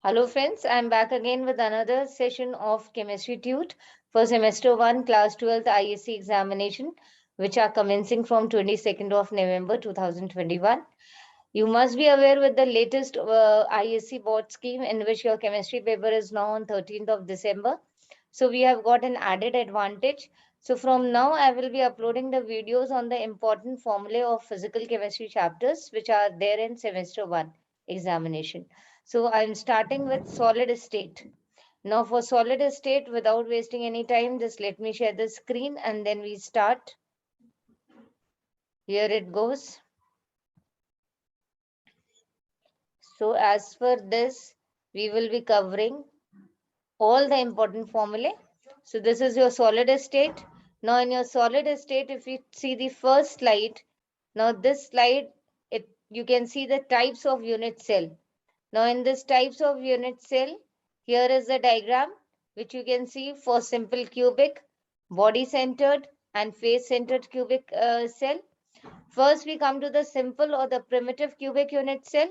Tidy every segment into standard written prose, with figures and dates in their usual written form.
Hello friends, I am back again with another session of Chemistry Tute for semester 1 class 12th ISC examination which are commencing from 22nd of November 2021. You must be aware with the latest ISC board scheme in which your chemistry paper is now on 13th of December. So we have got an added advantage. So from now I will be uploading the videos on the important formulae of physical chemistry chapters which are there in semester 1 examination. So I'm starting with solid state. Now for solid state, without wasting any time, just let me share the screen and then we start. Here it goes. So as for this, we will be covering all the important formulae. So this is your solid state. Now in your solid state, if you see the first slide, now this slide, you can see the types of unit cell. Now in this types of unit cell, here is the diagram which you can see for simple cubic, body centered and face centered cubic cell. First we come to the simple or the primitive cubic unit cell,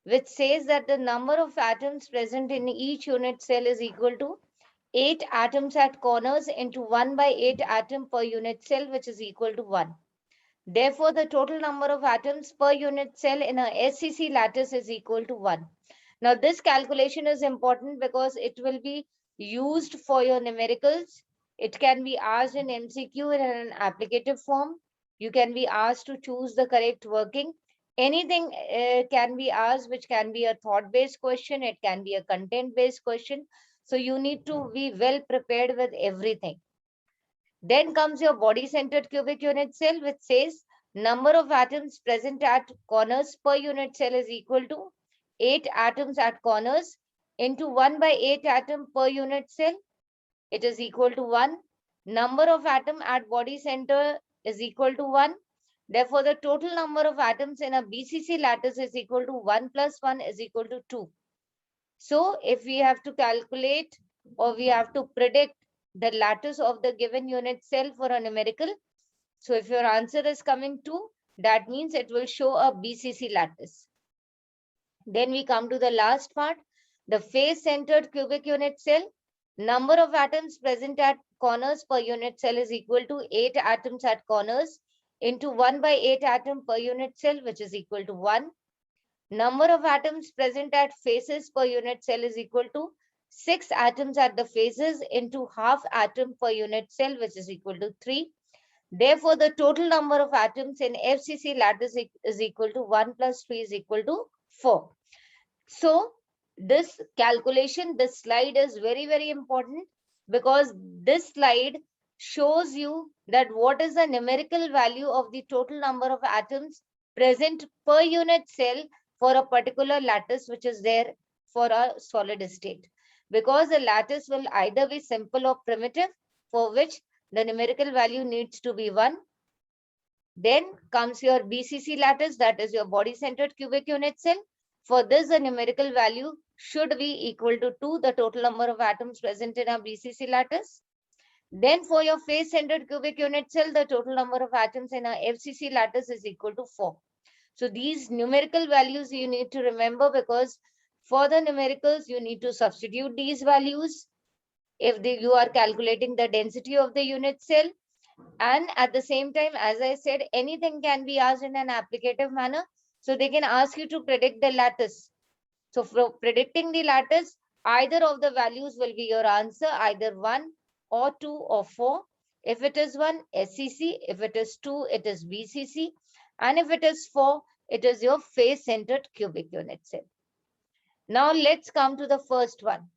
which says that the number of atoms present in each unit cell is equal to 8 atoms at corners into 1 by 8 atom per unit cell, which is equal to 1. Therefore, the total number of atoms per unit cell in a SCC lattice is equal to 1. Now, this calculation is important because it will be used for your numericals. It can be asked in MCQ in an applicative form. You can be asked to choose the correct working. Anything can be asked, which can be a thought-based question. It can be a content-based question. So you need to be well prepared with everything. Then comes your body-centered cubic unit cell, which says number of atoms present at corners per unit cell is equal to 8 atoms at corners into 1 by 8 atom per unit cell. It is equal to 1. Number of atom at body center is equal to 1. Therefore, the total number of atoms in a BCC lattice is equal to 1 plus 1 is equal to 2. So if we have to calculate or we have to predict the lattice of the given unit cell for a numerical, so if your answer is coming 2, that means it will show a BCC lattice. Then we come to the last part, the face-centered cubic unit cell. Number of atoms present at corners per unit cell is equal to 8 atoms at corners into 1 by 8 atom per unit cell, which is equal to 1. Number of atoms present at faces per unit cell is equal to 6 atoms at the faces into half atom per unit cell, which is equal to 3. Therefore, the total number of atoms in FCC lattice is equal to 1 plus 3 is equal to 4. So, this calculation, this slide is very, very important because this slide shows you that what is the numerical value of the total number of atoms present per unit cell for a particular lattice which is there for a solid state. Because the lattice will either be simple or primitive, for which the numerical value needs to be 1. Then comes your BCC lattice, that is your body-centered cubic unit cell. For this, the numerical value should be equal to 2, the total number of atoms present in a BCC lattice. Then for your face-centered cubic unit cell, the total number of atoms in a FCC lattice is equal to 4. So these numerical values you need to remember, because for the numericals, you need to substitute these values if you are calculating the density of the unit cell. And at the same time, as I said, anything can be asked in an applicative manner. So they can ask you to predict the lattice. So for predicting the lattice, either of the values will be your answer, either 1 or 2 or 4. If it is 1, SCC. If it is 2, it is BCC. And if it is 4, it is your face-centered cubic unit cell. Now let's come to the first one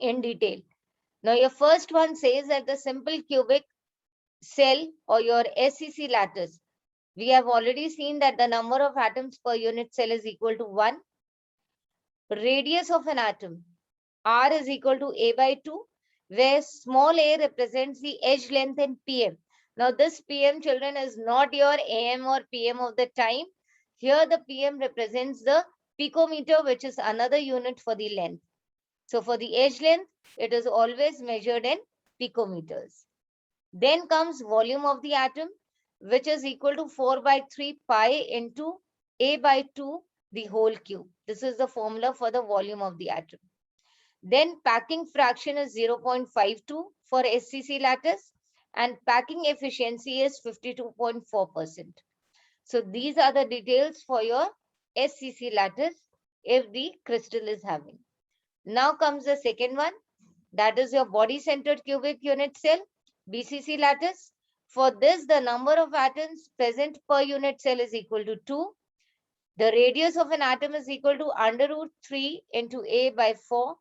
in detail. Now your first one says that the simple cubic cell or your SCC lattice, we have already seen that the number of atoms per unit cell is equal to 1. Radius of an atom, R is equal to A by 2, where small a represents the edge length in PM. Now this PM, children, is not your AM or PM of the time. Here the PM represents the picometer, which is another unit for the length. So for the edge length, it is always measured in picometers. Then comes volume of the atom, which is equal to 4 by 3 pi into A by 2 the whole cube. This is the formula for the volume of the atom. Then packing fraction is 0.52 for SCC lattice and packing efficiency is 52.4%. So these are the details for your SCC lattice if the crystal is having. Now comes the second one, that is your body-centered cubic unit cell, BCC lattice. For this, the number of atoms present per unit cell is equal to 2. The radius of an atom is equal to under root 3 into A by 4.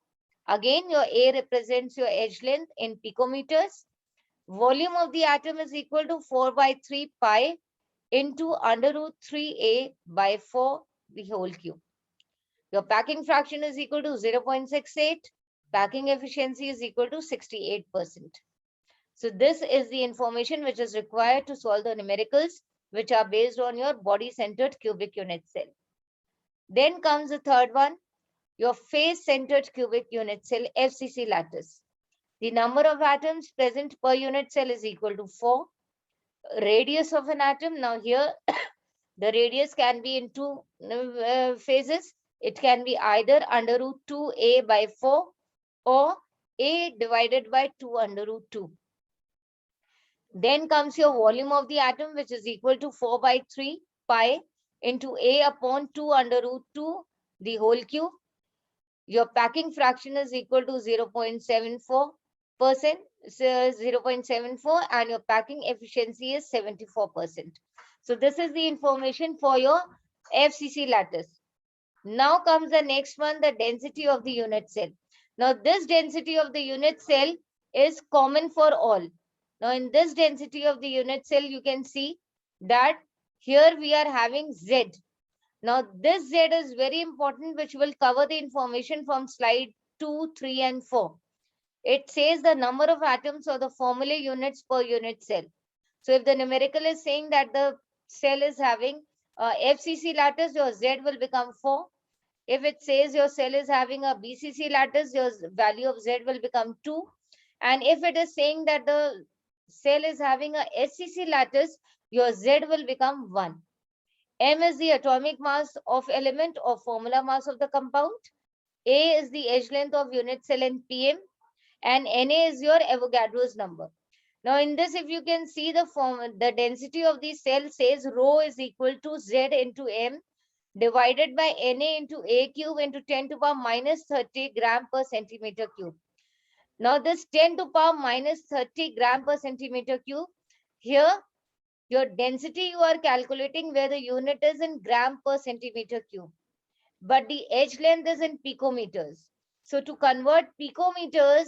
Again, your A represents your edge length in picometers. Volume of the atom is equal to 4 by 3 pi into under root 3A by 4, the whole cube. Your packing fraction is equal to 0.68. Packing efficiency is equal to 68%. So this is the information which is required to solve the numericals, which are based on your body-centered cubic unit cell. Then comes the third one, your face-centered cubic unit cell, FCC lattice. The number of atoms present per unit cell is equal to 4. Radius of an atom, now here the radius can be in two phases. It can be either under root 2A by 4 or A divided by 2 under root 2. Then comes your volume of the atom, which is equal to 4 by 3 pi into A upon 2 under root 2, the whole cube. Your packing fraction is equal to 0.74%, 0.74, and your packing efficiency is 74%. So this is the information for your FCC lattice. Now comes the next one, the density of the unit cell. Now this density of the unit cell is common for all. Now in this density of the unit cell, you can see that here we are having Z. Now this Z is very important, which will cover the information from slide 2, 3 and 4. It says the number of atoms or the formula units per unit cell. So if the numerical is saying that the cell is having FCC lattice, your Z will become 4. If it says your cell is having a BCC lattice, your value of Z will become 2. And if it is saying that the cell is having a SCC lattice, your Z will become 1. M is the atomic mass of element or formula mass of the compound. A is the edge length of unit cell in PM. And Na is your Avogadro's number. Now in this, if you can see the density of the cell says rho is equal to Z into M divided by Na into A cube into 10 to the power minus 30 gram per centimeter cube. Now this 10 to the power minus 30 gram per centimeter cube, here your density you are calculating where the unit is in gram per centimeter cube, but the edge length is in picometers. So to convert picometers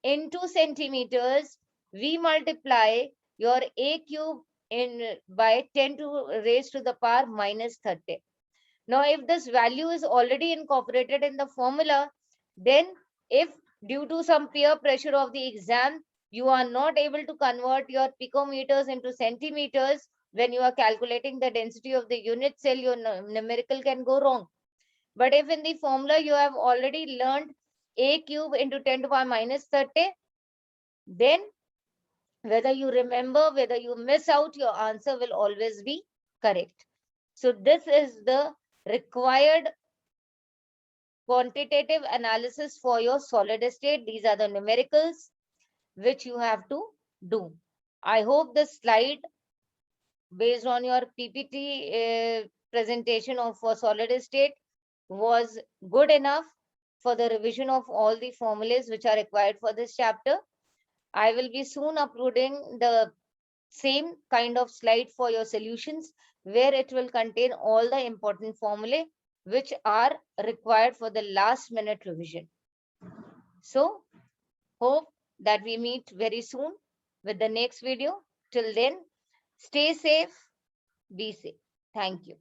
into centimeters, we multiply your A cube in by 10 to raise to the power minus 30. Now, if this value is already incorporated in the formula, then if due to some peer pressure of the exam, you are not able to convert your picometers into centimeters when you are calculating the density of the unit cell, your numerical can go wrong. But if in the formula you have already learned A cube into 10 to the power minus 30, then whether you remember, whether you miss out, your answer will always be correct. So this is the required quantitative analysis for your solid state. These are the numericals which you have to do. I hope the slide based on your PPT presentation of for solid state was good enough for the revision of all the formulas which are required for this chapter. I will be soon uploading the same kind of slide for your solutions where it will contain all the important formulae which are required for the last minute revision. So hope that we meet very soon with the next video. Till then, stay safe, be safe. Thank you.